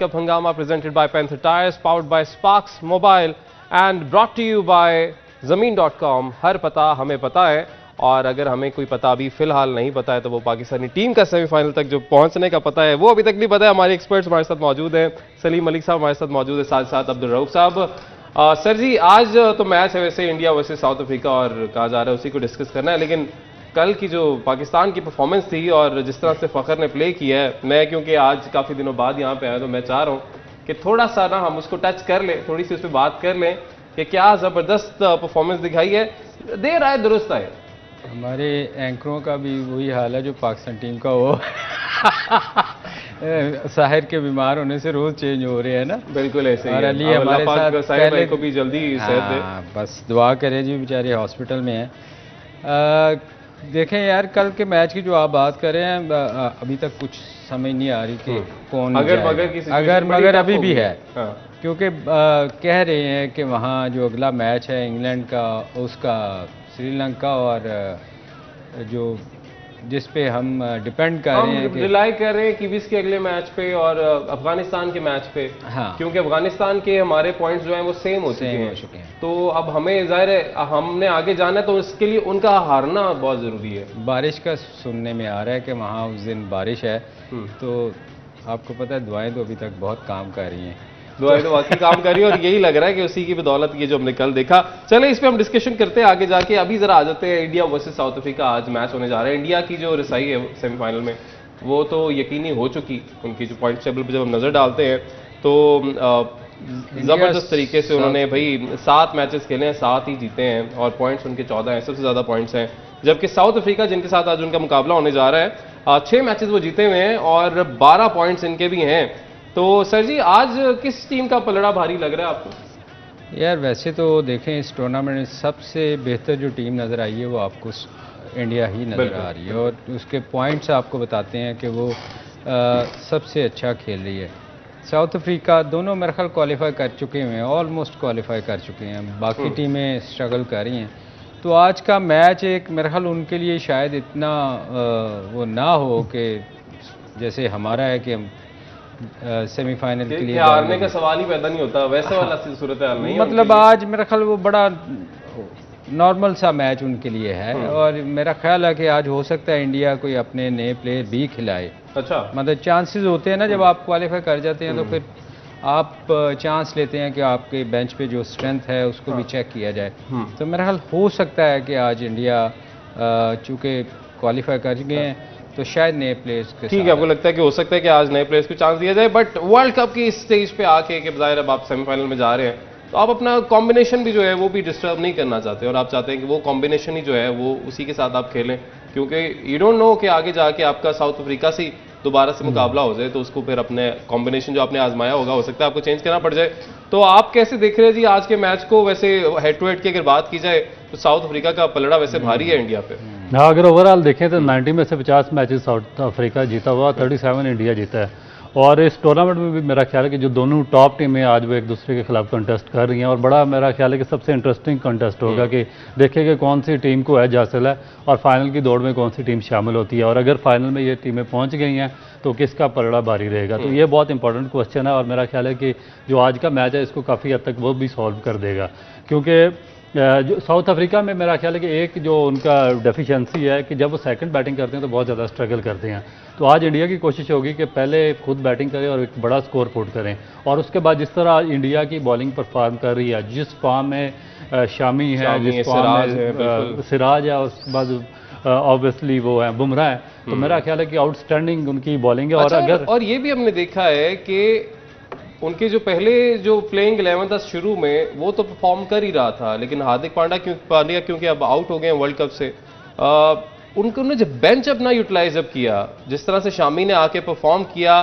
Kap Hangama presented by Panther Tires, powered by Sparks Mobile and brought to you by Zameen.com. हर पता हमें पता है, और अगर हमें कोई पता अभी फिलहाल नहीं पता है तो वो पाकिस्तानी टीम का सेमीफाइनल तक जो पहुंचने का पता है वो अभी तक नहीं पता है। हमारे एक्सपर्ट्स हमारे साथ मौजूद हैं, सलीम मलिक साहब हमारे साथ मौजूद है, साथ साथ अब्दुल रऊफ साहब। सर जी, आज तो मैच है वैसे इंडिया वर्सेस साउथ अफ्रीका और कहा जा रहा है उसी को डिस्कस करना है, लेकिन कल की जो पाकिस्तान की परफॉर्मेंस थी और जिस तरह से फ़खर ने प्ले किया है, मैं क्योंकि आज काफ़ी दिनों बाद यहाँ पे आया तो मैं चाह रहा हूँ कि थोड़ा सा ना हम उसको टच कर लें, थोड़ी सी उस पर बात कर लें कि क्या ज़बरदस्त परफॉर्मेंस दिखाई है, देर आए दुरुस्त आए। हमारे एंकरों का भी वही हाल है जो पाकिस्तान टीम का हो साहिर के बीमार होने से रोज चेंज हो रहे हैं ना। बिल्कुल ऐसे ही है। अली हमारे साथ पहले को भी जल्दी सेहत दे। बस दुआ करें जी, बेचारे हॉस्पिटल में हैं। देखें यार, कल के मैच की जो आप बात कर रहे हैं, अभी तक कुछ समझ नहीं आ रही कि कौन अगर मगर अभी भी है। क्योंकि कह रहे हैं कि वहाँ जो अगला मैच है इंग्लैंड का, उसका श्रीलंका और जो जिस पे हम डिपेंड कर रहे हैं, रिलाई कर रहे हैं कीवीज के अगले मैच पे और अफगानिस्तान के मैच पे। हाँ, क्योंकि अफगानिस्तान के हमारे पॉइंट्स जो हैं वो सेम हो चुके हैं, तो अब हमें जाहिर है हमने आगे जाना है, तो उसके लिए उनका हारना बहुत ज़रूरी है। बारिश का सुनने में आ रहा है कि वहाँ उस दिन बारिश है, तो आपको पता है दुआएं तो अभी तक बहुत काम कर रही हैं। दुआएं तो वाकई काम कर रही है और यही लग रहा है कि उसी की बदौलत ये जो हमने कल देखा। चले इस पे हम डिस्कशन करते हैं आगे जाके। अभी जरा आ जाते हैं इंडिया वर्सेस साउथ अफ्रीका, आज मैच होने जा रहा है। इंडिया की जो रसाई है सेमीफाइनल में वो तो यकीनी हो चुकी, उनकी जो पॉइंट टेबल पर जब हम नजर डालते हैं तो जबरदस्त तरीके से उन्होंने भाई 7 मैचेस खेले हैं, 7 ही जीते हैं और पॉइंट्स उनके 14 हैं, सबसे ज्यादा पॉइंट्स हैं। जबकि साउथ अफ्रीका जिनके साथ आज उनका मुकाबला होने जा रहा है, 6 मैचेस वो जीते हुए हैं और 12 पॉइंट्स इनके भी हैं। तो सर जी, आज किस टीम का पलड़ा भारी लग रहा है आपको? यार वैसे तो देखें, इस टूर्नामेंट में सबसे बेहतर जो टीम नज़र आई है वो आपको इंडिया ही नज़र आ रही है, और उसके पॉइंट्स आपको बताते हैं कि वो सबसे अच्छा खेल रही है। साउथ अफ्रीका दोनों मेरे ख्याल क्वालिफाई कर चुके हैं, ऑलमोस्ट क्वालिफाई कर चुके हैं, बाकी टीमें स्ट्रगल कर रही हैं। तो आज का मैच एक मेरे ख्याल उनके लिए शायद इतना वो ना हो कि जैसे हमारा है कि हम सेमीफाइनल के लिए हारने का सवाल ही पैदा नहीं होता, वैसे वाला सूरत हाल नहीं है। मतलब आज मेरा ख्याल वो बड़ा नॉर्मल सा मैच उनके लिए है, और मेरा ख्याल है कि आज हो सकता है इंडिया कोई अपने नए प्लेयर भी खिलाए। अच्छा, मतलब चांसेस होते हैं ना, जब आप क्वालिफाई कर जाते हैं तो फिर आप चांस लेते हैं कि आपके बेंच पे जो स्ट्रेंथ है उसको भी चेक किया जाए। तो मेरा ख्याल हो सकता है कि आज इंडिया चूँकि क्वालिफाई कर गए हैं तो शायद नए प्लेयर्स के ठीक है, आपको लगता है कि हो सकता है कि आज नए प्लेयर्स को चांस दिया जाए। बट वर्ल्ड कप की इस स्टेज पे आके कि ज़ाहिर अब आप सेमीफाइनल में जा रहे हैं, तो आप अपना कॉम्बिनेशन भी जो है वो भी डिस्टर्ब नहीं करना चाहते, और आप चाहते हैं कि वो कॉम्बिनेशन ही जो है वो उसी के साथ आप खेलें, क्योंकि यू डोंट नो कि आगे जाके आपका साउथ अफ्रीका से दोबारा से मुकाबला हो जाए तो उसको फिर अपने कॉम्बिनेशन जो आपने आजमाया होगा हो सकता है आपको चेंज करना पड़ जाए। तो आप कैसे देख रहे हैं जी आज के मैच को? वैसे हेड टू हेड की अगर बात की जाए तो साउथ अफ्रीका का पलड़ा वैसे भारी है इंडिया पे। हाँ, अगर ओवरऑल देखें तो 90 में से 50 मैचेस साउथ अफ्रीका जीता हुआ, 37 इंडिया जीता है। और इस टूर्नामेंट में भी मेरा ख्याल है कि जो दोनों टॉप टीमें आज वो एक दूसरे के खिलाफ कंटेस्ट कर रही हैं, और बड़ा मेरा ख्याल है कि सबसे इंटरेस्टिंग कंटेस्ट होगा कि देखें कि कौन सी टीम को एज हासिल है और फाइनल की दौड़ में कौन सी टीम शामिल होती है, और अगर फाइनल में ये टीमें पहुंच गई हैं तो किसका पलड़ा भारी रहेगा। तो ये बहुत इंपॉर्टेंट क्वेश्चन है, और मेरा ख्याल है कि जो आज का मैच है इसको काफ़ी हद तक वो भी सॉल्व कर देगा। क्योंकि जो साउथ अफ्रीका में मेरा ख्याल है कि एक जो उनका डेफिशिएंसी है कि जब वो सेकंड बैटिंग करते हैं तो बहुत ज़्यादा स्ट्रगल करते हैं। तो आज इंडिया की कोशिश होगी कि पहले खुद बैटिंग करें और एक बड़ा स्कोर पुट करें, और उसके बाद जिस तरह इंडिया की बॉलिंग परफॉर्म कर रही है, जिस फॉर्म में शामी है, जिस फॉर्म में सिराज है, उसके बाद ऑब्वियसली वो है बुमराह है, तो मेरा ख्याल है कि आउटस्टैंडिंग उनकी बॉलिंग है। और ये भी हमने देखा है कि उनके जो पहले जो प्लेइंग 11 था शुरू में वो तो परफॉर्म कर ही रहा था, लेकिन हार्दिक पांड्या क्योंकि अब आउट हो गए हैं वर्ल्ड कप से, उन्होंने जब बेंच अपना यूटिलाइज अप किया, जिस तरह से शामी ने आके परफॉर्म किया,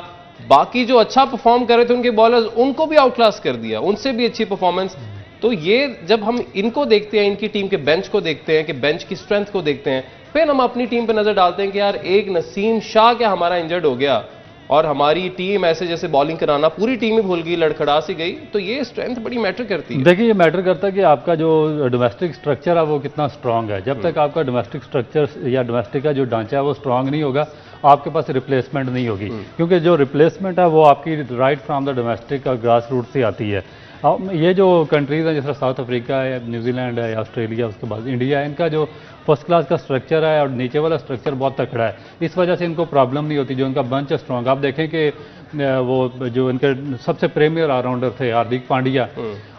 बाकी जो अच्छा परफॉर्म कर रहे थे उनके बॉलर्स उनको भी आउट क्लास कर दिया, उनसे भी अच्छी परफॉर्मेंस। तो ये जब हम इनको देखते हैं, इनकी टीम के बेंच को देखते हैं, कि बेंच की स्ट्रेंथ को देखते हैं, फिर हम अपनी टीम पर नजर डालते हैं कि यार एक नसीम शाह क्या हमारा इंजर्ड हो गया और हमारी टीम ऐसे जैसे बॉलिंग कराना पूरी टीम ही भूल गई, लड़खड़ा सी गई। तो ये स्ट्रेंथ बड़ी मैटर करती है। देखिए, ये मैटर करता है कि आपका जो डोमेस्टिक स्ट्रक्चर है वो कितना स्ट्रांग है। जब तक आपका डोमेस्टिक स्ट्रक्चर या डोमेस्टिक का जो ढांचा है वो स्ट्रांग नहीं होगा आपके पास रिप्लेसमेंट नहीं होगी, क्योंकि जो रिप्लेसमेंट है वो आपकी राइट फ्रॉम द डोमेस्टिक और ग्रास रूट से आती है। अब ये जो कंट्रीज़ हैं जैसे साउथ अफ्रीका है, न्यूजीलैंड है, ऑस्ट्रेलिया, उसके बाद इंडिया है, इनका जो फर्स्ट क्लास का स्ट्रक्चर है और नीचे वाला स्ट्रक्चर बहुत तकड़ा है, इस वजह से इनको प्रॉब्लम नहीं होती। जो इनका बंच है स्ट्रॉन्ग, आप देखें कि वो जो इनके सबसे प्रीमियर ऑलराउंडर थे हार्दिक पांड्या,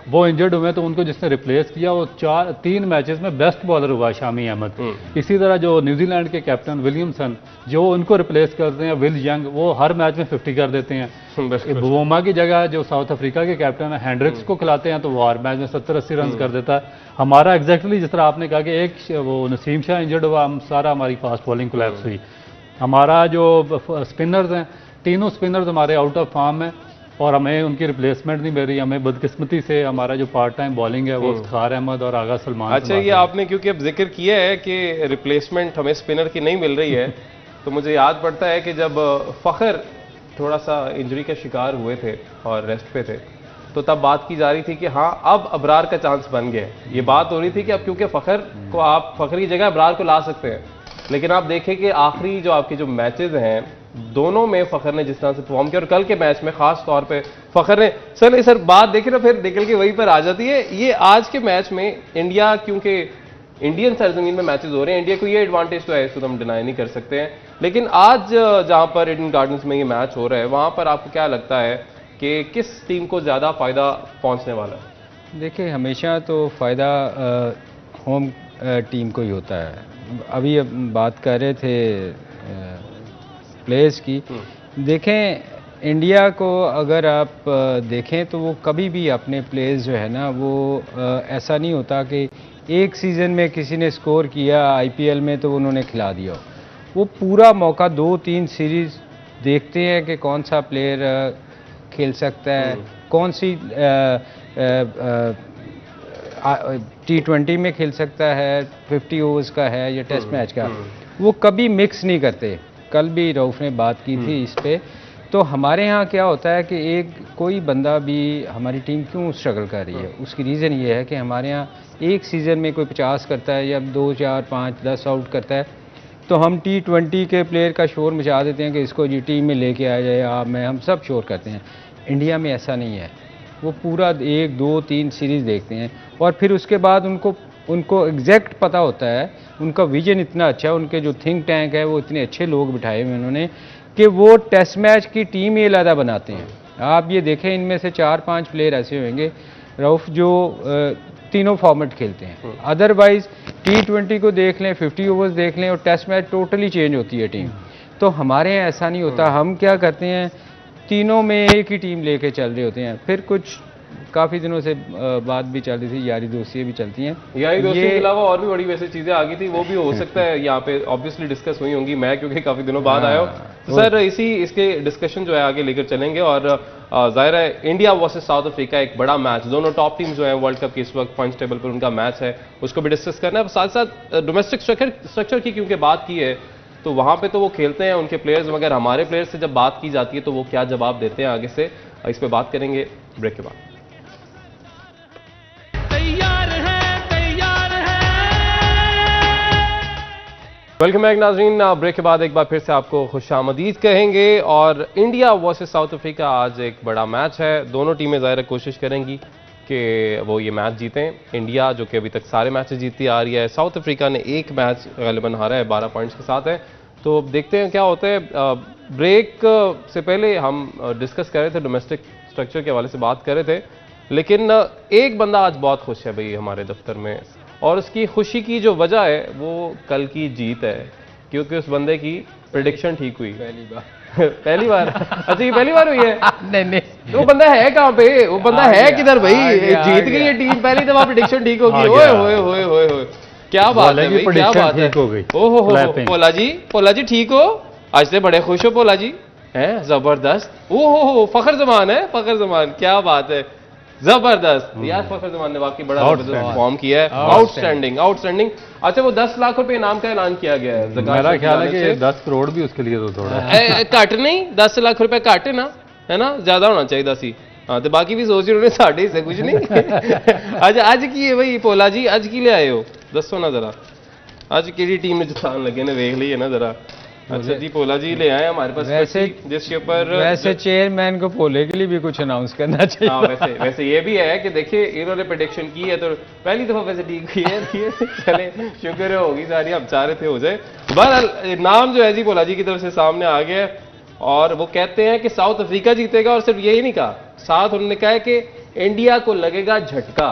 वो इंजर्ड हुए तो उनको जिसने रिप्लेस किया वो 3 मैचेस में बेस्ट बॉलर हुआ शामी अहमद। इसी तरह जो न्यूजीलैंड के कैप्टन विलियमसन जो उनको रिप्लेस करते हैं विल यंग, वो हर मैच में 50 कर देते हैं। बुमा की जगह जो साउथ अफ्रीका के कैप्टन है हैंड्रिक्स को खिलाते हैं तो वो हर मैच में 70-80 रन कर देता है। हमारा एग्जैक्टली जिस तरह आपने कहा कि एक वो नसीम शाह इंजर्ड हुआ, हम सारा हमारी फास्ट बॉलिंग कोलैप्स हुई। हमारा जो स्पिनर्स हैं, तीनों स्पिनर्स हमारे आउट ऑफ फॉर्म है और हमें उनकी रिप्लेसमेंट नहीं मिल रही। हमें बदकिस्मती से हमारा जो पार्ट टाइम बॉलिंग है वो इफ्तिखार अहमद और आगा सलमान। अच्छा, ये आपने क्योंकि अब जिक्र किया है कि रिप्लेसमेंट हमें स्पिनर की नहीं मिल रही है तो मुझे याद पड़ता है कि जब फ़खर थोड़ा सा इंजरी का शिकार हुए थे और रेस्ट पे थे तो तब बात की जा रही थी कि हाँ अब अबरार का चांस बन गया। ये बात हो रही थी कि अब क्योंकि फ़खर को आप फ़खर की जगह अबरार को ला सकते हैं, लेकिन आप देखें कि आखिरी जो आपके जो मैचेस हैं दोनों में फ़खर ने जिस तरह से परफॉर्म किया और कल के मैच में खास तौर पे फ़खर ने सर बात देखिए ना फिर निकल के वहीं पर आ जाती है। ये आज के मैच में इंडिया, क्योंकि इंडियन सरजमीन में मैचेस हो रहे हैं, इंडिया को ये एडवांटेज तो है, इसको तो हम डिनाई नहीं कर सकते हैं, लेकिन आज जहां पर ईडन गार्डन्स में ये मैच हो रहा है वहां पर आपको क्या लगता है कि किस टीम को ज़्यादा फ़ायदा पहुंचने वाला है? देखिए, हमेशा तो फ़ायदा होम टीम को ही होता है। अभी बात कर रहे थे प्लेयर्स की, देखें इंडिया को अगर आप देखें तो वो कभी भी अपने प्लेयर्स जो है ना वो ऐसा नहीं होता कि एक सीज़न में किसी ने स्कोर किया आईपीएल में तो उन्होंने खिला दिया। वो पूरा मौका 2-3 सीरीज़ देखते हैं कि कौन सा प्लेयर खेल सकता है, कौन सी T20 में खेल सकता है, 50 ओवर्स का है या टेस्ट मैच का, वो कभी मिक्स नहीं करते। कल भी रऊफ़ ने बात की थी इस पे। तो हमारे यहाँ क्या होता है कि एक कोई बंदा भी हमारी टीम क्यों स्ट्रगल कर रही है, उसकी रीज़न ये है कि हमारे यहाँ एक सीज़न में कोई 50 करता है या 2, 4, 5, 10 आउट करता है तो हम T20 के प्लेयर का शोर मचा देते हैं कि इसको जी टीम में लेके आ जाए, हम सब शोर करते हैं। इंडिया में ऐसा नहीं है, वो पूरा 1, 2, 3 सीरीज़ देखते हैं और फिर उसके बाद उनको एग्जैक्ट पता होता है, उनका विजन इतना अच्छा है, उनके जो थिंक टैंक है वो इतने अच्छे लोग बिठाए हुए उन्होंने कि वो टेस्ट मैच की टीम ही अलग बनाते हैं। आप ये देखें, इनमें से 4-5 प्लेयर ऐसे होंगे रऊफ़ जो तीनों फॉर्मेट खेलते हैं। अदरवाइज T20 को देख लें, 50 ओवर्स देख लें और टेस्ट मैच टोटली चेंज होती है टीम। तो हमारे यहाँ ऐसा नहीं होता। हम क्या करते हैं, तीनों में एक ही टीम लेके चल रहे होते हैं। फिर कुछ काफ़ी दिनों से बात भी चल रही थी, यारी दोस्तियाँ भी चलती हैं। यारी दोस्ती के अलावा और भी बड़ी वैसे चीज़ें आ गई थी, वो भी हो सकता है यहाँ पे ऑब्वियसली डिस्कस हुई होंगी। मैं क्योंकि काफ़ी दिनों बाद आया हूँ तो सर इसके डिस्कशन जो है आगे लेकर चलेंगे। और जाहिर है इंडिया वर्सेस साउथ अफ्रीका एक बड़ा मैच, दोनों टॉप टीम जो है वर्ल्ड कप के इस वक्त पॉइंट्स टेबल पर उनका मैच है, उसको भी डिस्कस करना है। साथ साथ डोमेस्टिक स्ट्रक्चर की क्योंकि बात की है तो वहाँ पे तो वो खेलते हैं उनके प्लेयर्स, मगर हमारे प्लेयर्स से जब बात की जाती है तो वो क्या जवाब देते हैं आगे से, इस पर बात करेंगे ब्रेक के बाद। वेलकम बैक नाज़रीन, ब्रेक के बाद एक बार फिर से आपको खुशामदीद कहेंगे। और इंडिया वर्सेस साउथ अफ्रीका आज एक बड़ा मैच है, दोनों टीमें ज़ाहिर कोशिश करेंगी कि वो ये मैच जीतें। इंडिया जो कि अभी तक सारे मैचेस जीतती आ रही है, साउथ अफ्रीका ने एक मैच गालिबन हारा है, 12 पॉइंट्स के साथ है। तो देखते हैं क्या होता है। ब्रेक से पहले हम डिस्कस कर रहे थे, डोमेस्टिक स्ट्रक्चर के हवाले से बात कर रहे थे, लेकिन एक बंदा आज बहुत खुश है भाई हमारे दफ्तर में, और उसकी खुशी की जो वजह है वो कल की जीत है, क्योंकि उस बंदे की प्रेडिक्शन ठीक हुई पहली बार। अच्छा, ये पहली बार हुई है? नहीं, वो बंदा है कहाँ पे? वो बंदा है किधर भाई? जीत गई है टीम, पहली दफा प्रेडिक्शन ठीक होगी। ओए होए होए होए होए, क्या बात है भाई, क्या बात है। ओहो पोला जी ठीक हो? आज से बड़े खुश हो पोला जी, हैं? जबरदस्त। ओहो फखर जमान है, फखर जमान, क्या बात है, जबरदस्त यार। फखर जमान ने वाकई बड़ा जबरदस्त परफॉर्म किया है, आउटस्टैंडिंग आउटस्टैंडिंग। अच्छा, वो 10 लाख रुपए इनाम का ऐलान किया गया है। मेरा ख्याल है कि 10 करोड़ भी उसके लिए तो थोड़ा घट नहीं, 10 लाख रुपए घट है ना, है ना, ज्यादा होना चाहिए 10 ही। हाँ, तो बाकी भी सोच रहे उन्होंने 6.5 से कुछ नहीं। आज की है भाई पोला जी, आज की ले आए हो, दसो ना जरा, आज केड़ी टीम ने जितान लगे ने देख ली है ना जरा। अच्छा जी, पोला जी ले आए हमारे पास वैसे जिसके ऊपर वैसे चेयरमैन को पोले के लिए भी कुछ अनाउंस करना चाहिए। हाँ, वैसे ये भी है कि देखिए इन्होंने प्रेडिक्शन की है तो पहली दफा वैसे ठीक हुई है। चले शुक्र है होगी सारी, हम चाह रहे थे हो जाए। बहरहाल नाम जो है जी पोला जी की तरफ से सामने आ गया और वो कहते हैं कि साउथ अफ्रीका जीतेगा, और सिर्फ यही नहीं कहा, साथ उन्होंने कहा है कि इंडिया को लगेगा झटका,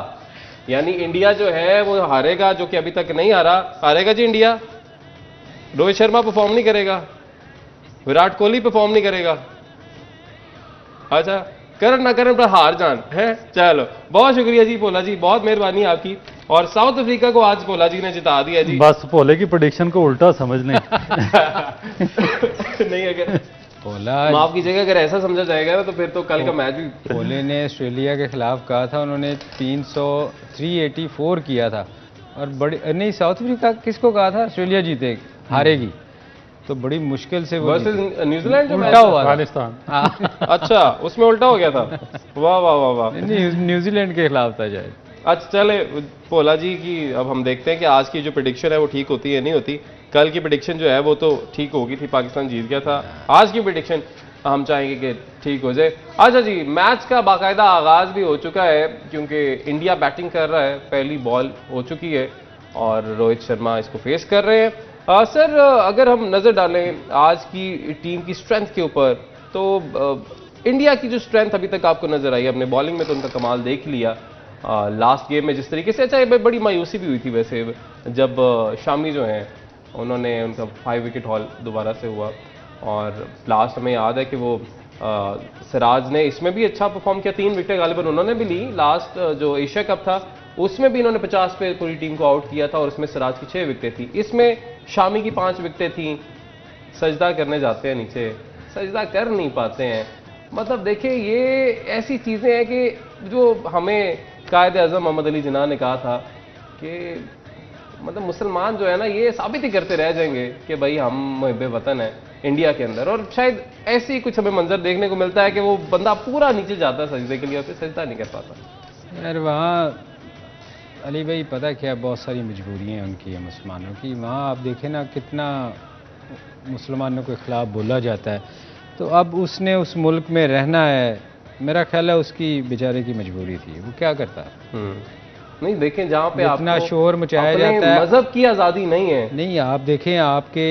यानी इंडिया जो है वो हारेगा, जो कि अभी तक नहीं हारेगा जी इंडिया। रोहित शर्मा परफॉर्म नहीं करेगा, विराट कोहली परफॉर्म नहीं करेगा, अच्छा करन ना करन पर हार जान है। चलो बहुत शुक्रिया जी पोला जी, बहुत मेहरबानी आपकी। और साउथ अफ्रीका को आज पोला जी ने जिता दिया जी। बस पोले की प्रेडिक्शन को उल्टा समझ लें। नहीं, अगर पोला माफ कीजिएगा, अगर ऐसा समझा जाएगा ना तो फिर तो कल का मैच भी पोले ने ऑस्ट्रेलिया के खिलाफ कहा था, उन्होंने 384 किया था, और बड़ी नहीं साउथ अफ्रीका किसको कहा था ऑस्ट्रेलिया जीते हारेगी, तो बड़ी मुश्किल से वो वर्सेस न्यूजीलैंड उल्टा हुआ था। पाकिस्तान। अच्छा, उसमें उल्टा हो गया था। वाह वाह वाह वाह। न्यूजीलैंड के खिलाफ था शायद। अच्छा चले पोला जी की, अब हम देखते हैं कि आज की जो प्रेडिक्शन है वो ठीक होती है नहीं होती। कल की प्रेडिक्शन जो है वो तो ठीक होगी थी, पाकिस्तान जीत गया था। आज की प्रेडिक्शन हम चाहेंगे कि ठीक हो जाए। अच्छा जी, मैच का बाकायदा आगाज भी हो चुका है क्योंकि इंडिया बैटिंग कर रहा है, पहली बॉल हो चुकी है और रोहित शर्मा इसको फेस कर रहे हैं। सर अगर हम नजर डालें आज की टीम की स्ट्रेंथ के ऊपर, तो इंडिया की जो स्ट्रेंथ अभी तक आपको नजर आई, अपने बॉलिंग में तो उनका कमाल देख लिया लास्ट गेम में जिस तरीके से। अच्छा, बड़ी मायूसी भी हुई थी वैसे जब शामी जो हैं उन्होंने उनका 5 विकेट हॉल दोबारा से हुआ, और लास्ट हमें याद है कि वो सिराज ने इसमें भी अच्छा परफॉर्म किया, 3 विकेट गालिबन उन्होंने भी ली। लास्ट जो एशिया कप था उसमें भी इन्होंने 50 पे पूरी टीम को आउट किया था और उसमें सिराज की 6 विकेटें थी, इसमें शामी की 5 विकेटें थी। सजदा करने जाते हैं नीचे, सजदा कर नहीं पाते हैं। मतलब देखिए ये ऐसी चीज़ें हैं कि जो हमें कायद आज़म मोहम्मद अली जिन्ना ने कहा था कि मतलब मुसलमान जो है ना ये साबित ही करते रह जाएंगे कि भाई हम मुहिब्बे वतन है इंडिया के अंदर, और शायद ऐसे ही कुछ हमें मंजर देखने को मिलता है कि वो बंदा पूरा नीचे जाता है सजदे के लिए और फिर सजदा नहीं कर पाता। यार वहाँ अली भाई पता क्या, बहुत सारी मजबूरियाँ हैं उनकी मुसलमानों की। वहाँ आप देखें ना कितना मुसलमानों के खिलाफ बोला जाता है, तो अब उसने उस मुल्क में रहना है, मेरा ख्याल है उसकी बेचारे की मजबूरी थी, वो क्या करता। नहीं देखें जहाँ पे इतना शोर मचाया जाता है, मजहब की आज़ादी नहीं है। नहीं आप देखें आपके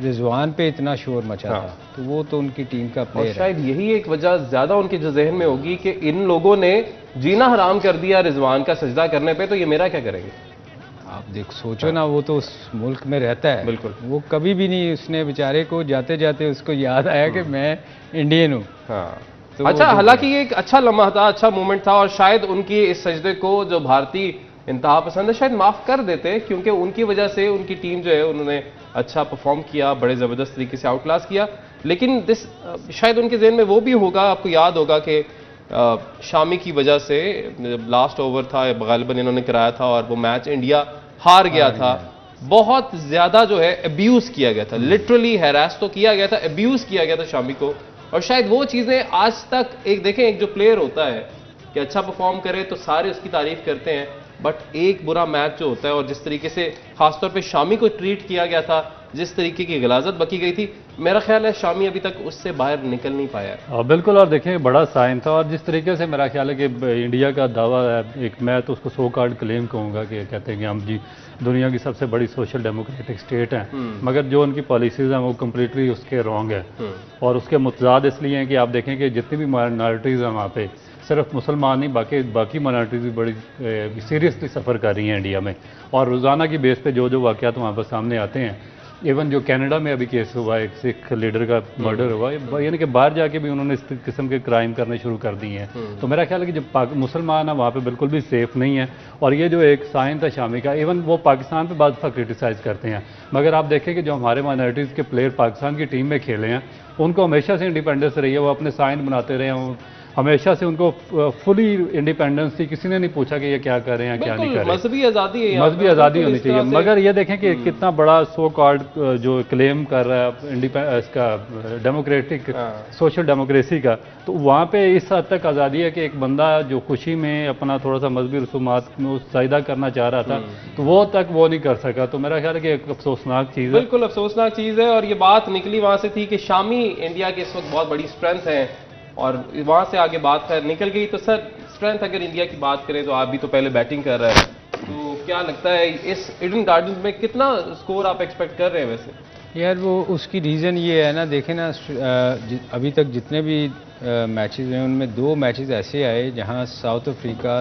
रिजवान पे इतना शोर मचा था, तो वो तो उनकी टीम का प्लेयर है। शायद यही एक वजह ज्यादा उनके जो जहन में होगी कि इन लोगों ने जीना हराम कर दिया रिजवान का सजदा करने पे, तो ये मेरा क्या करेंगे। आप देख सोचो ना, वो तो उस मुल्क में रहता है, बिल्कुल, वो कभी भी नहीं, उसने बेचारे को जाते जाते उसको याद आया कि मैं इंडियन हूँ। हाँ तो अच्छा, हालांकि ये एक अच्छा लम्हा था, अच्छा मोमेंट था, और शायद उनकी इस सजदे को जो भारतीय इंतहा पसंद है शायद माफ कर देते, क्योंकि उनकी वजह से उनकी टीम जो है उन्होंने अच्छा परफॉर्म किया, बड़े ज़बरदस्त तरीके से आउट क्लास किया। लेकिन शायद उनके जहन में वो भी होगा, आपको याद होगा कि शामी की वजह से लास्ट ओवर था गालिबन इन्होंने कराया था और वो मैच इंडिया हार गया था। बहुत ज़्यादा जो है अब्यूज़ किया गया था, लिटरली हैरास तो किया गया था, अब्यूज़ किया गया था शामी को। और शायद वो चीज़ें आज तक, एक देखें एक जो प्लेयर होता है कि अच्छा परफॉर्म करे तो सारे उसकी तारीफ करते हैं, बट एक बुरा मैच जो होता है, और जिस तरीके से खासतौर पे शामी को ट्रीट किया गया था, जिस तरीके की गलाजत बकी गई थी, मेरा ख्याल है शामी अभी तक उससे बाहर निकल नहीं पाया है। बिल्कुल, और देखें बड़ा साइन था, और जिस तरीके से मेरा ख्याल है कि इंडिया का दावा है, एक मैं तो उसको सो कार्ड क्लेम कहूँगा कि कहते हैं कि हम जी दुनिया की सबसे बड़ी सोशल डेमोक्रेटिक स्टेट हैं, मगर जो उनकी पॉलिसीज़ हैं वो कम्प्लीटली उसके रॉन्ग है। और उसके मुतजाद इसलिए हैं कि आप देखें कि जितनी भी माइनॉरिटीज़ हैं वहाँ पे, सिर्फ मुसलमान नहीं बाकी माइनॉरिटीज़ भी बड़ी सीरियसली सफ़र कर रही हैं इंडिया में, और रोज़ाना की बेस पे जो वाक़यात वहाँ पर सामने आते हैं। इवन जो कनाडा में अभी केस हुआ, एक सिख लीडर का मर्डर हुआ, यानी कि बाहर जाके भी उन्होंने इस किस्म के क्राइम करने शुरू कर दिए हैं। तो मेरा ख्याल है कि जो मुसलमान है वहाँ पे बिल्कुल भी सेफ नहीं है, और ये जो एक साइन था शामी का, इवन वो पाकिस्तान पे बाद क्रिटिसाइज़ करते हैं, मगर आप देखें कि जो हमारे माइनॉरिटीज़ के प्लेयर पाकिस्तान की टीम में खेले हैं उनको हमेशा से इंडिपेंडेंस रही है, वो अपने साइन बनाते रहे हैं, हमेशा से उनको फुली इंडिपेंडेंस थी, किसी ने नहीं पूछा कि ये क्या कर रहे हैं क्या नहीं कर रहे। मजहबी आज़ादी है, मजहबी आज़ादी होनी चाहिए। मगर ये देखें कि कितना बड़ा सो कॉल्ड जो क्लेम कर रहा है इसका डेमोक्रेटिक सोशल डेमोक्रेसी का, तो वहाँ पे इस हद तक आज़ादी है कि एक बंदा जो खुशी में अपना थोड़ा सा मजहबी रसूमात में मुशाहिदा करना चाह रहा था तो वो तक वो नहीं कर सका। तो मेरा ख्याल है कि एक अफसोसनाक चीज़ है। बिल्कुल अफसोसनाक चीज़ है। और ये बात निकली वहाँ से थी कि शामी इंडिया के इस वक्त बहुत बड़ी स्ट्रेंथ है और वहाँ से आगे बात निकल गई। तो सर स्ट्रेंथ अगर इंडिया की बात करें तो आप भी तो पहले बैटिंग कर रहे हैं, तो क्या लगता है इस ईडन गार्डन्स में कितना स्कोर आप एक्सपेक्ट कर रहे हैं? वैसे यार वो उसकी रीज़न ये है ना, देखें ना अभी तक जितने भी मैचेस हैं उनमें 2 मैचेस ऐसे आए जहां साउथ अफ्रीका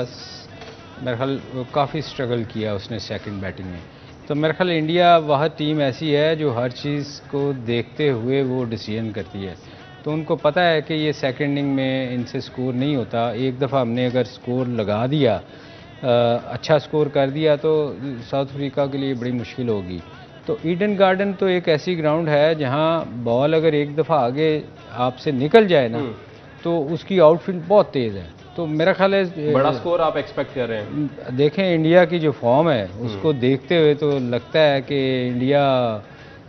मेरे ख्याल काफ़ी स्ट्रगल किया उसने सेकंड बैटिंग में। तो मेरे ख्याल इंडिया वह टीम ऐसी है जो हर चीज़ को देखते हुए वो डिसीजन करती है। तो उनको पता है कि ये सेकंड इनिंग में इनसे स्कोर नहीं होता। एक दफ़ा हमने अगर स्कोर लगा दिया, अच्छा स्कोर कर दिया, तो साउथ अफ्रीका के लिए बड़ी मुश्किल होगी। तो ईडन गार्डन तो एक ऐसी ग्राउंड है जहां बॉल अगर एक दफ़ा आगे आपसे निकल जाए ना तो उसकी आउटफील्ड बहुत तेज़ है। तो मेरा ख्याल है बड़ा स्कोर आप एक्सपेक्ट कर रहे हैं? देखें इंडिया की जो फॉर्म है उसको देखते हुए तो लगता है कि इंडिया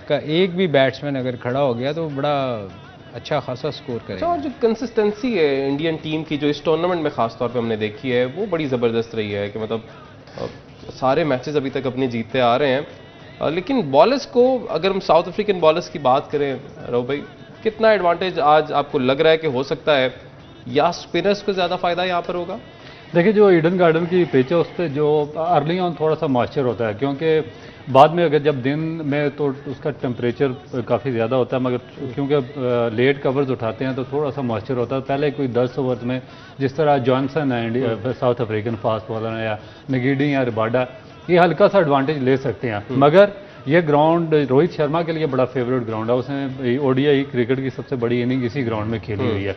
का एक भी बैट्समैन अगर खड़ा हो गया तो बड़ा अच्छा खासा स्कोर करेगा। और जो कंसिस्टेंसी है इंडियन टीम की जो इस टूर्नामेंट में खास तौर पे हमने देखी है वो बड़ी ज़बरदस्त रही है कि मतलब सारे मैचेस अभी तक अपने जीतते आ रहे हैं। लेकिन बॉलर्स को अगर हम साउथ अफ्रीकन बॉलर्स की बात करें राव भाई, कितना एडवांटेज आज आपको लग रहा है कि हो सकता है, या स्पिनर्स को ज़्यादा फायदा यहाँ पर होगा? देखिए जो ईडन गार्डन की पिच है उस पर जो अर्ली ऑन थोड़ा सा मॉइस्चर होता है, क्योंकि बाद में अगर जब दिन में तो उसका टेम्परेचर काफ़ी ज़्यादा होता है, मगर क्योंकि लेट कवर्स उठाते हैं तो थोड़ा सा मॉइस्चर होता है। पहले कोई 10 ओवर्स में जिस तरह जॉनसन है India south African fast bowler है, या नगीडी या रिबाडा, ये हल्का सा एडवांटेज ले सकते हैं। मगर ये ग्राउंड रोहित शर्मा के लिए बड़ा फेवरेट ग्राउंड है। उसने ओडीआई क्रिकेट की सबसे बड़ी इनिंग इसी ग्राउंड में खेली हुई है।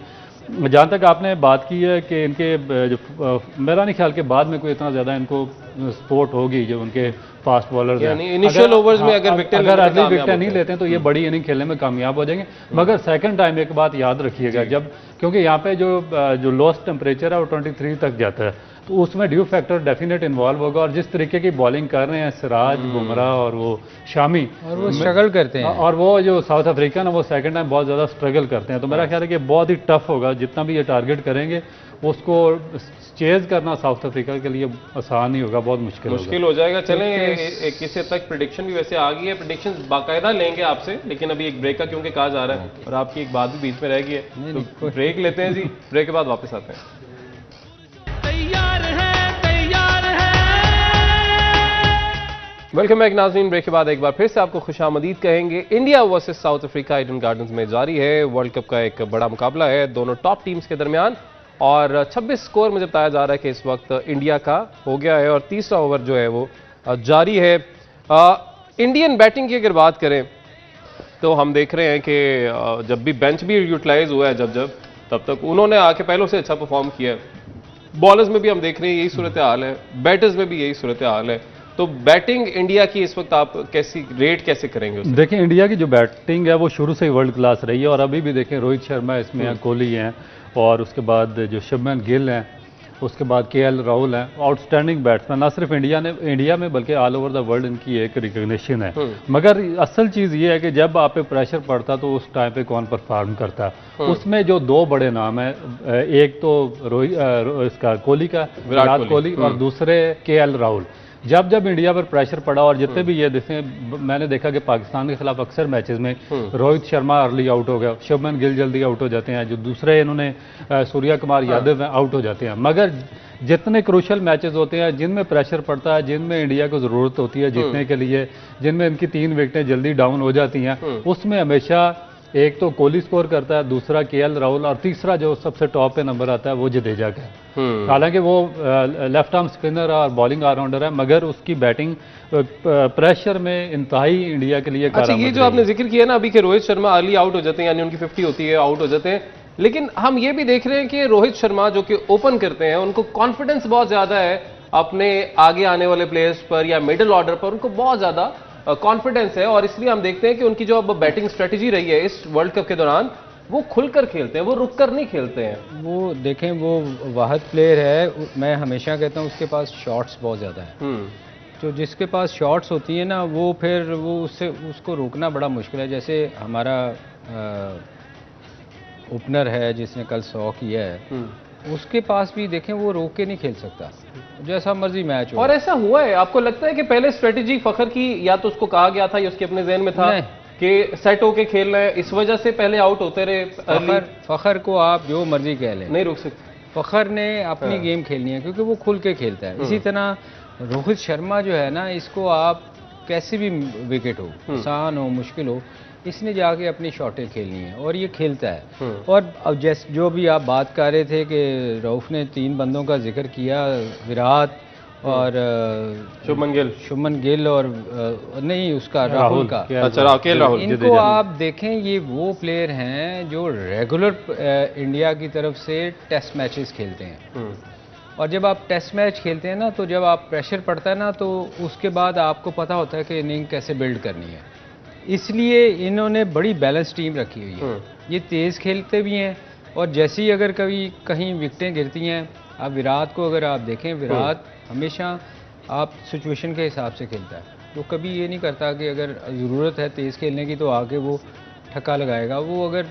जहाँ तक आपने बात की है कि इनके जो मेरा नहीं ख्याल के बाद में कोई इतना ज़्यादा इनको सपोर्ट होगी जो उनके फास्ट बॉलर्स हैं। इनिशियल ओवर्स में अगर अर्ली विकेट नहीं लेते हैं तो ये बड़ी इनिंग खेलने में कामयाब हो जाएंगे। मगर सेकंड टाइम एक बात याद रखिएगा, जब क्योंकि यहाँ पे जो लोएस्ट टेम्परेचर है वो 23 तक जाता है, तो उसमें ड्यू फैक्टर डेफिनेट इन्वॉल्व होगा। और जिस तरीके की बॉलिंग कर रहे हैं सिराज, बुमराह और वो शामी, और वो स्ट्रगल करते हैं, और वो जो साउथ अफ्रीकन है वो सेकंड टाइम बहुत ज़्यादा स्ट्रगल करते हैं। तो मेरा ख्याल है कि बहुत ही टफ होगा, जितना भी ये टारगेट करेंगे उसको चेज करना साउथ अफ्रीका के लिए आसान नहीं होगा, बहुत मुश्किल हो जाएगा। चलें किसी हद तक प्रेडिक्शन भी वैसे आ गई है, प्रेडिक्शन बाकायदा लेंगे आपसे, लेकिन अभी एक ब्रेक का क्योंकि कहा जा रहा है और आपकी एक बात भी बीच में रह गई है, तो ब्रेक लेते हैं जी। ब्रेक के बाद वापस आते हैं। वेलकम बैक नाज़रीन। ब्रेक के बाद एक बार फिर से आपको खुशामदीद कहेंगे। India versus south Africa Eden gardens में जारी है। वर्ल्ड कप का एक बड़ा मुकाबला है दोनों टॉप टीम्स के दरमियान, और 26 स्कोर मुझे बताया जा रहा है कि इस वक्त इंडिया का हो गया है और तीसरा ओवर जो है वो जारी है। इंडियन बैटिंग की अगर बात करें तो हम देख रहे हैं कि जब भी बेंच भी यूटिलाइज हुआ है तब तक उन्होंने आके पहलों से अच्छा परफॉर्म किया है। बॉलर्स में भी हम देख रहे हैं यही सूरत हाल है, बैटर्स में भी यही सूरत हाल है। तो बैटिंग इंडिया की इस वक्त आप कैसे करेंगे उसे? देखिए इंडिया की जो बैटिंग है वो शुरू से ही वर्ल्ड क्लास रही है, और अभी भी देखें रोहित शर्मा इसमें हैं, कोहली हैं, और उसके बाद जो शुभमन गिल हैं, उसके बाद केएल राहुल हैं, आउटस्टैंडिंग बैट्समैन। ना सिर्फ इंडिया में बल्कि ऑल ओवर द वर्ल्ड इनकी एक रिकग्निशन है। मगर असल चीज़ ये है कि जब आप पे प्रेशर पड़ता तो उस टाइम पे कौन परफॉर्म करता है। उसमें जो 2 बड़े नाम हैं, एक तो इसका कोहली का, विराट कोहली, और दूसरे केएल राहुल। जब इंडिया पर प्रेशर पड़ा, और जितने भी ये देखें, मैंने देखा कि पाकिस्तान के खिलाफ अक्सर मैचेस में रोहित शर्मा अर्ली आउट हो गया, शुभमन गिल जल्दी आउट हो जाते हैं, जो दूसरे इन्होंने सूर्या कुमार यादव आउट हो जाते हैं। मगर जितने क्रूशल मैचेस होते हैं जिनमें प्रेशर पड़ता है, जिनमें इंडिया को ज़रूरत होती है जीतने के लिए, जिनमें इनकी 3 विकेटें जल्दी डाउन हो जाती हैं, उसमें हमेशा एक तो कोहली स्कोर करता है, दूसरा केएल राहुल, और तीसरा जो सबसे टॉप पे नंबर आता है वो जडेजा का है। हालांकि वो लेफ्ट आर्म स्पिनर और बॉलिंग ऑलराउंडर है, मगर उसकी बैटिंग प्रेशर में इंतहाई इंडिया के लिए। अच्छा, ये जो आपने जिक्र किया ना अभी कि रोहित शर्मा अर्ली आउट हो जाते हैं, यानी उनकी 50 होती है, आउट हो जाते हैं, लेकिन हम ये भी देख रहे हैं कि रोहित शर्मा जो कि ओपन करते हैं उनको कॉन्फिडेंस बहुत ज्यादा है अपने आगे आने वाले प्लेयर्स पर या मिडिल ऑर्डर पर, उनको बहुत ज्यादा कॉन्फिडेंस है, और इसलिए हम देखते हैं कि उनकी जो अब बैटिंग स्ट्रेटजी रही है इस वर्ल्ड कप के दौरान वो खुलकर खेलते हैं, वो रुक कर नहीं खेलते हैं। वो देखें, वो वाहिद प्लेयर है, मैं हमेशा कहता हूँ उसके पास शॉट्स बहुत ज़्यादा है। तो जिसके पास शॉट्स होती है ना, वो फिर वो उसको रोकना बड़ा मुश्किल है। जैसे हमारा ओपनर है जिसने कल 100 किया है, उसके पास भी देखें वो रोक के नहीं खेल सकता, जैसा मर्जी मैच हो। और ऐसा हुआ है, आपको लगता है कि पहले स्ट्रेटेजी फखर की या तो उसको कहा गया था या उसके अपने जहन में था कि सेट होके खेलना है, इस वजह से पहले आउट होते रहे? फखर को आप जो मर्जी कह लें, नहीं रोक सकते। फखर ने अपनी गेम खेलनी है क्योंकि वो खुल के खेलता है। इसी तरह रोहित शर्मा जो है ना, इसको आप कैसे भी विकेट हो, आसान हो मुश्किल हो, इसने जाके अपनी शॉटें खेलनी है और ये खेलता है। और अब जैसे जो भी आप बात कर रहे थे कि रऊफ ने 3 बंदों का जिक्र किया, विराट और शुभमन गिल और नहीं उसका राहुल का। अच्छा, राहुल। इनको आप देखें, ये वो प्लेयर हैं जो रेगुलर इंडिया की तरफ से टेस्ट मैचेस खेलते हैं। और जब आप टेस्ट मैच खेलते हैं ना, तो जब आप प्रेशर पड़ता है ना, तो उसके बाद आपको पता होता है कि इनिंग कैसे बिल्ड करनी है। इसलिए इन्होंने बड़ी बैलेंस टीम रखी हुई है। ये तेज़ खेलते भी हैं और जैसे ही अगर कभी कहीं विकेटें गिरती हैं, अब विराट को अगर आप देखें, विराट हमेशा आप सिचुएशन के हिसाब से खेलता है। तो कभी ये नहीं करता कि अगर ज़रूरत है तेज़ खेलने की तो आके वो ठक्का लगाएगा। वो अगर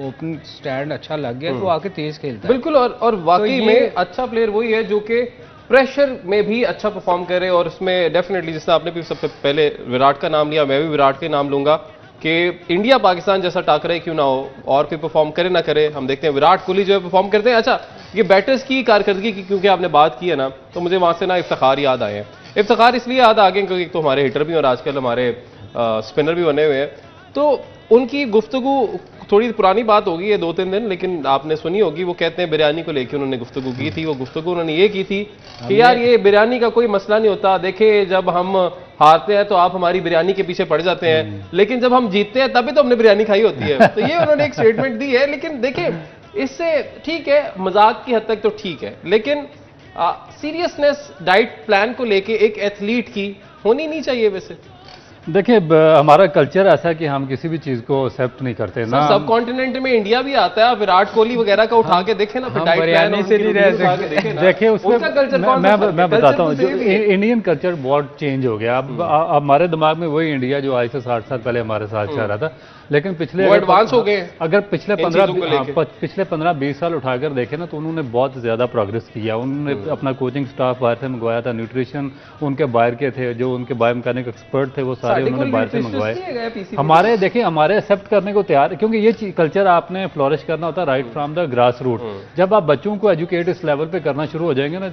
ओपन स्टैंड अच्छा लग गया तो आके तेज़ खेलता है। बिल्कुल। और वाकई में अच्छा प्लेयर वही है जो कि प्रेशर में भी अच्छा परफॉर्म करे। और इसमें डेफिनेटली, जिसने आपने भी सबसे पहले विराट का नाम लिया, मैं भी विराट के नाम लूंगा कि इंडिया पाकिस्तान जैसा टाकरा क्यों ना हो और कोई परफॉर्म करे ना करे, हम देखते हैं विराट कोहली जो है परफॉर्म करते हैं। अच्छा, ये बैटर्स की कारकर्दगी की क्योंकि आपने बात की है ना, तो मुझे वहां से ना इफ्तिखार याद आए हैं। इफ्तिखार इसलिए याद आ गए क्योंकि तो हमारे हिटर भी और आजकल हमारे स्पिनर भी बने हुए हैं, तो उनकी गुफ्तगू थोड़ी पुरानी बात होगी ये 2-3 दिन, लेकिन आपने सुनी होगी। वो कहते हैं बिरयानी को लेकर उन्होंने गुफ्तगू की थी। वो गुफ्तगू उन्होंने ये की थी कि यार ये बिरयानी का कोई मसला नहीं होता, देखिए जब हम हारते हैं तो आप हमारी बिरयानी के पीछे पड़ जाते हैं, लेकिन जब हम जीतते हैं तभी तो हमने बिरयानी खाई होती है। तो ये उन्होंने एक स्टेटमेंट दी है। लेकिन देखिए, इससे ठीक है, मजाक की हद तक तो ठीक है, लेकिन सीरियसनेस डाइट प्लान को लेके एक एथलीट की होनी नहीं चाहिए। वैसे देखिए, हमारा कल्चर ऐसा है कि हम किसी भी चीज को एक्सेप्ट नहीं करते ना। सब कॉन्टिनेंट में इंडिया भी आता है, विराट कोहली वगैरह का उठा के देखे ना, बिरयानी से नहीं रह सकते। देखिए उसमें मैं बताता हूँ, जो इंडियन कल्चर बहुत चेंज हो गया। अब हमारे दिमाग में वही इंडिया जो आज से 60 साल पहले हमारे साथ चल रहा था, लेकिन पिछले एडवांस हो गए। अगर पिछले 15-20 साल उठाकर देखें ना, तो उन्होंने बहुत ज्यादा प्रोग्रेस किया। उन्होंने अपना कोचिंग स्टाफ बाहर से मंगवाया था, न्यूट्रिशन उनके बाहर के थे, जो उनके बायोमैकेनिक एक्सपर्ट थे वो सारे उन्होंने बाहर से मंगवाए। हमारे देखिए, हमारे एक्सेप्ट करने को तैयार, क्योंकि ये कल्चर आपने फ्लोरिश करना होता है right from the grass root. जब आप बच्चों को एजुकेट इस लेवल पे करना शुरू हो जाएंगे ना,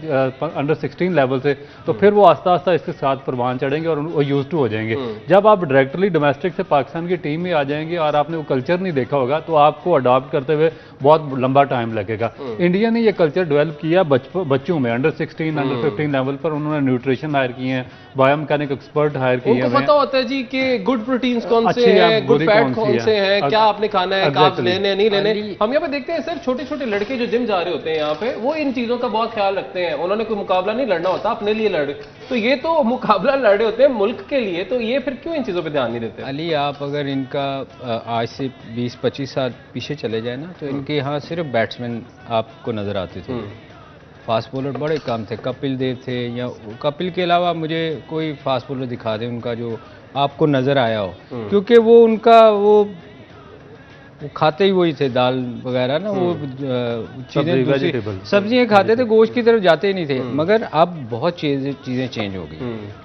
अंडर 16 लेवल से, तो फिर वो आस्ता आस्ता इसके साथ परवान चढ़ेंगे और वो यूज टू हो जाएंगे। जब आप डायरेक्टली डोमेस्टिक से पाकिस्तान की टीम में आ जाएंगे और आपने वो कल्चर नहीं देखा होगा, तो आपको अडॉप्ट करते हुए बहुत लंबा टाइम लगेगा। इंडिया ने ये कल्चर डेवलप किया बच्चों में, अंडर 16 अंडर 15 लेवल पर। उन्होंने न्यूट्रिशन हायर किए हैं, बायोमैकेनिक एक्सपर्ट हायर किए हैं। उनको पता होता है जी कि गुड प्रोटीन्स कौन से हैं, गुड फैट कौन से हैं, क्या आपने खाना है, कार्ब्स लेने नहीं लेने। हम यहाँ पे देखते हैं सिर्फ छोटे छोटे लड़के जो जिम जा रहे होते हैं यहाँ पे, वो इन चीजों का बहुत ख्याल रखते हैं। उन्होंने कोई मुकाबला नहीं लड़ना होता, अपने लिए लड़, तो ये तो मुकाबला लड़े होते हैं मुल्क के लिए, तो ये फिर क्यों इन चीजों पर ध्यान नहीं देते? अली, आप अगर इनका आज से 20-25 साल पीछे चले जाए ना, तो इनके यहाँ सिर्फ बैट्समैन आपको नजर आते थे। फास्ट बॉलर बड़े कम थे, कपिल देव थे, या कपिल के अलावा मुझे कोई फास्ट बॉलर दिखा दे उनका जो आपको नजर आया हो, क्योंकि वो उनका वो खाते ही वही थे, दाल वगैरह ना, वो चीजें सब्जियां खाते थे, गोश्त की तरफ जाते ही नहीं थे। मगर अब बहुत चीजें चेंज हो गई।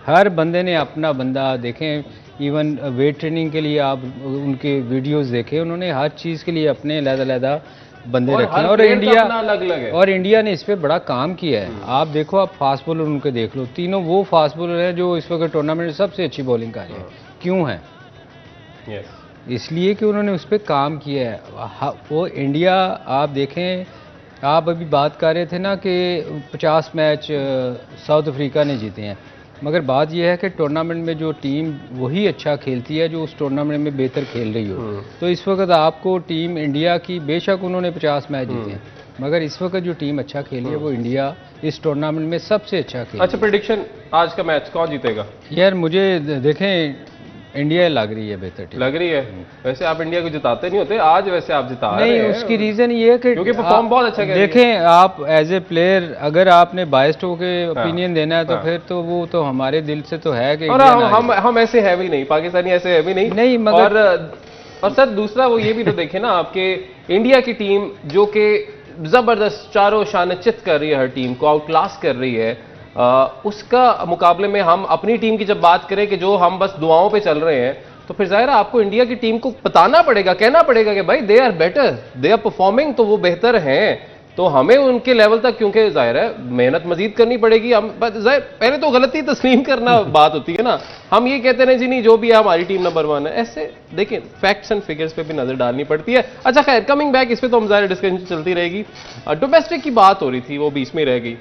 हर बंदे ने अपना बंदा देखें, इवन वेट ट्रेनिंग के लिए आप उनके वीडियोस देखें, उन्होंने हर चीज के लिए अपने अलग-अलग बंदे रखे हैं। और इंडिया ने इस पे बड़ा काम किया है। आप देखो, आप फास्ट बॉलर उनके देख लो, तीनों वो फास्ट बॉलर हैं जो इस वक्त टूर्नामेंट में सबसे अच्छी बॉलिंग कर रहे हैं। क्यों है? इसलिए कि उन्होंने उस पर काम किया है। वो इंडिया, आप देखें, आप अभी बात कर रहे थे ना कि 50 मैच साउथ अफ्रीका ने जीते हैं, मगर बात यह है कि टूर्नामेंट में जो टीम वही अच्छा खेलती है जो उस टूर्नामेंट में बेहतर खेल रही हो। तो इस वक्त आपको टीम इंडिया की, बेशक उन्होंने 50 मैच जीते हैं, मगर इस वक्त जो टीम अच्छा खेली है वो इंडिया इस टूर्नामेंट में सबसे अच्छा खेली। अच्छा, प्रेडिक्शन आज का मैच कौन जीतेगा? यार मुझे देखें, इंडिया लग रही है बेहतर टीम। लग रही है। वैसे आप इंडिया को जिताते नहीं होते, आज वैसे आप जिता रहे नहीं, हैं। उसकी रीजन ये है कि क्योंकि परफॉर्म बहुत अच्छा कर रही है। देखें, आप एज ए प्लेयर अगर आपने बायस्ड होकर ओपिनियन देना है तो फिर तो वो तो हमारे दिल से तो है कि और हम ऐसे है भी नहीं, पाकिस्तानी ऐसे है भी नहीं मगर और सर दूसरा वो ये भी तो देखे ना, आपके इंडिया की टीम जो कि जबरदस्त चारों शान चित कर रही है, हर टीम को आउटक्लास कर रही है, उसका मुकाबले में हम अपनी टीम की जब बात करें कि जो हम बस दुआओं पे चल रहे हैं, तो फिर जाहिर है आपको इंडिया की टीम को बताना पड़ेगा, कहना पड़ेगा कि भाई they are better, they are performing, तो वो बेहतर हैं, तो हमें उनके लेवल तक क्योंकि जाहिर है मेहनत मजीद करनी पड़ेगी। हम पहले तो गलती तस्लीम करना बात होती है ना, हम ये कहते हैं जी नहीं जो भी है हमारी टीम नंबर 1 है, ऐसे देखिए फैक्ट्स एंड फिगर्स पे भी नजर डालनी पड़ती है। अच्छा खैर, कमिंग बैक, इस पे तो हम जाहिर डिस्कशन चलती रहेगी। डोमेस्टिक की बात हो रही थी, वो बीच में रह गई।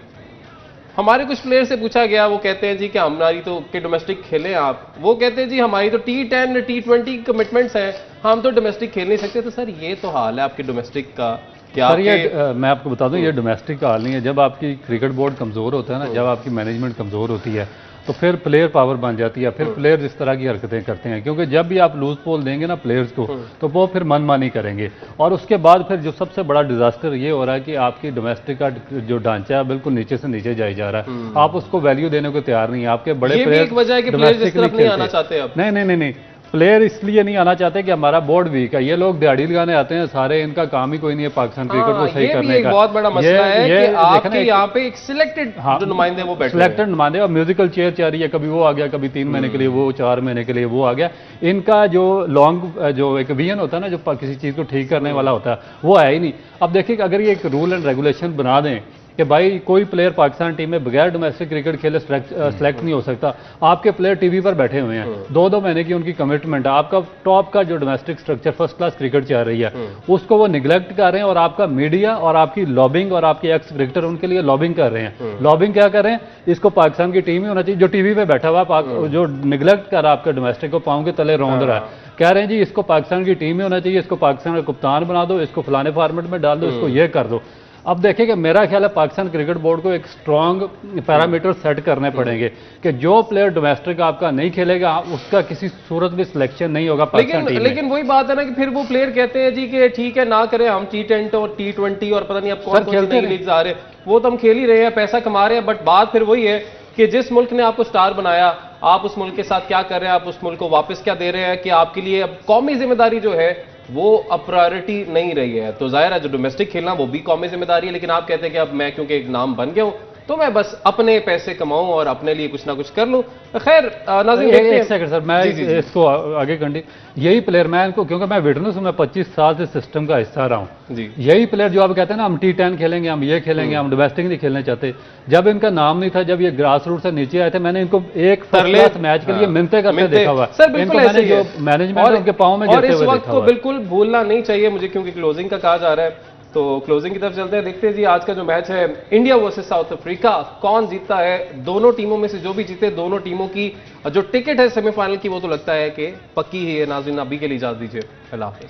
हमारे कुछ प्लेयर से पूछा गया, वो कहते हैं जी कि हमारी तो कि डोमेस्टिक खेलें आप, वो कहते हैं जी हमारी तो T10 T20 कमिटमेंट्स हैं, हम तो डोमेस्टिक खेल नहीं सकते। तो सर ये तो हाल है आपके डोमेस्टिक का, क्या सर ये मैं आपको बता दूं, ये डोमेस्टिक का हाल नहीं है। जब आपकी क्रिकेट बोर्ड कमज़ोर होता है ना, जब आपकी मैनेजमेंट कमज़ोर होती है, तो फिर प्लेयर पावर बन जाती है, फिर प्लेयर इस तरह की हरकतें करते हैं, क्योंकि जब भी आप लूज पोल देंगे ना प्लेयर्स को, तो वो फिर मनमानी करेंगे। और उसके बाद फिर जो सबसे बड़ा डिजास्टर ये हो रहा है कि आपकी डोमेस्टिक का जो ढांचा है बिल्कुल नीचे से नीचे जाई जा रहा है। आप उसको वैल्यू देने को तैयार नहीं है। आपके बड़े प्लेयर एक वजह है कि प्लेयर इस तरफ नहीं आना चाहते अब। नहीं, प्लेयर इसलिए नहीं आना चाहते कि हमारा बोर्ड वीक है। ये लोग दिहाड़ी लगाने आते हैं सारे, इनका काम ही कोई नहीं है पाकिस्तान क्रिकेट को सही करने का। एक बहुत बड़ा मसला है कि आपके यहाँ पे एक सिलेक्टेड जो नुमाइंदे वो बैठे, सिलेक्टेड नुमाइंदे, और म्यूजिकल चेयर चाह रही है, कभी वो आ गया, कभी 3 महीने के लिए वो, 4 महीने के लिए वो आ गया। इनका जो लॉन्ग जो एक विजन होता है ना, जो किसी चीज को ठीक करने वाला होता है, वो है ही नहीं। अब देखिए अगर ये एक रूल एंड रेगुलेशन बना दें कि भाई कोई प्लेयर पाकिस्तान टीम में बगैर डोमेस्टिक क्रिकेट खेले सेलेक्ट नहीं हो सकता। आपके प्लेयर टीवी पर बैठे हुए हैं, 2-2 महीने की उनकी कमिटमेंट है, आपका टॉप का जो domestic structure first class cricket चल रही है उसको वो निगलेक्ट कर रहे हैं, और आपका मीडिया और आपकी लॉबिंग और आपके एक्स क्रिकेटर उनके लिए लॉबिंग कर रहे हैं। लॉबिंग क्या कर रहे हैं, इसको पाकिस्तान की टीम ही होना चाहिए। जो टीवी पे बैठा हुआ जो निगलेक्ट कर रहा है आपके डोमेस्टिक को, पाँव के तले रौंद रहा है, कह रहे हैं जी इसको पाकिस्तान की टीम ही होना चाहिए, इसको पाकिस्तान का कप्तान बना दो, इसको फलाने फॉर्मेट में डाल दो, इसको ये कर दो। अब देखिए कि मेरा ख्याल है पाकिस्तान क्रिकेट बोर्ड को एक स्ट्रांग पैरामीटर सेट करने पड़ेंगे कि जो प्लेयर डोमेस्टिक आपका नहीं खेलेगा उसका किसी सूरत में सिलेक्शन नहीं होगा पाकिस्तान टीम में। लेकिन वही बात है ना कि फिर वो प्लेयर कहते हैं जी कि ठीक है ना करें, हम T10 और T20 और पता नहीं अब कौन सी नई लीग्स आ रहे हैं, वो तो हम खेल ही रहे हैं, पैसा कमा रहे हैं। बट बात फिर वही है कि जिस मुल्क ने आपको स्टार बनाया, आप उस मुल्क के साथ क्या कर रहे हैं, आप उस मुल्क को वापस क्या दे रहे हैं, कि आपके लिए अब कौमी जिम्मेदारी जो है वो अब प्रायोरिटी नहीं रही है। तो जाहिर है जो डोमेस्टिक खेलना वो भी कौमी जिम्मेदारी है, लेकिन आप कहते हैं कि अब मैं क्योंकि एक नाम बन गया हूं तो मैं बस अपने पैसे कमाऊं और अपने लिए कुछ ना कुछ कर लूं। खैर नाज़रीन, एक सेकंड सर, मैं इसको आगे कंटिन्यू, यही प्लेयर मैं इनको, क्योंकि मैं विटनेस हूं, मैं 25 साल से सिस्टम का हिस्सा रहा हूं जी। यही प्लेयर जो आप कहते हैं ना हम T10 खेलेंगे, हम ये खेलेंगे, हम डोमेस्टिक नहीं खेलने चाहते, जब इनका नाम नहीं था, जब ये ग्रास रूट से नीचे आए थे, मैंने इनको एक फर्स्ट क्लास मैच के लिए मिन्नतें करते देखा हुआ सर। बिल्कुल मैंने जो मैनेजमेंट उनके पाँव में गिरते हुए देखा हुआ। बिल्कुल भूलना नहीं चाहिए मुझे, क्योंकि क्लोजिंग का कहा जा रहा है, तो क्लोजिंग की तरफ चलते हैं। देखते हैं जी आज का जो मैच है इंडिया वर्सेस साउथ अफ्रीका, कौन जीतता है। दोनों टीमों में से जो भी जीते, दोनों टीमों की जो टिकट है सेमीफाइनल की, वो तो लगता है कि पक्की ही है। नाज़रीन अभी के लिए इजाजत दीजिए, अल्लाह हाफिज़।